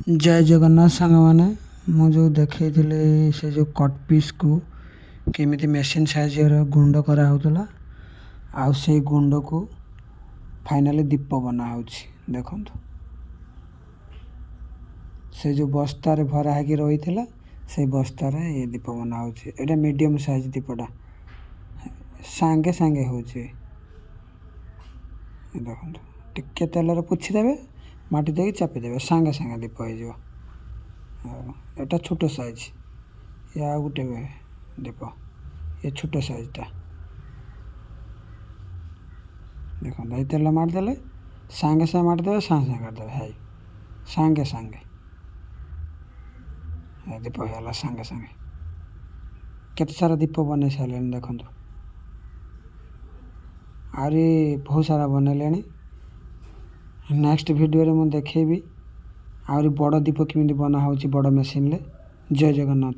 जय जगन्नाथ सांग मैंने जो देखी से जो कट पीस को केमिति मेसीन साहाଯ୍य गुंड कराला आउ से गुंड को फाइनाली दीप बना देखु से जो बस्तार भरा है रही से बस्तार ये दीप बना ये मीडियम साइज दीपटा सांगे सांगे हो देखो टिके तेल पोछीदे माटी दे चापीदे सांगे सांगे दीप हो छोट साइज या गोटे दीप ये छोट साइजटा देखो ये तेल मारिदे सांगे सांगे मारिदे सांगे सांगे करदे है सांगे सांगे दीप होगा सांगे सांगे केते सारा दीप बन सारे देखो आरी बहुत सारा बनले नेक्स्ट वीडियो मुझे देखेबी आरी बड़ दीप केमी बना हो बड़ मेसीन ले। जय जगन्नाथ।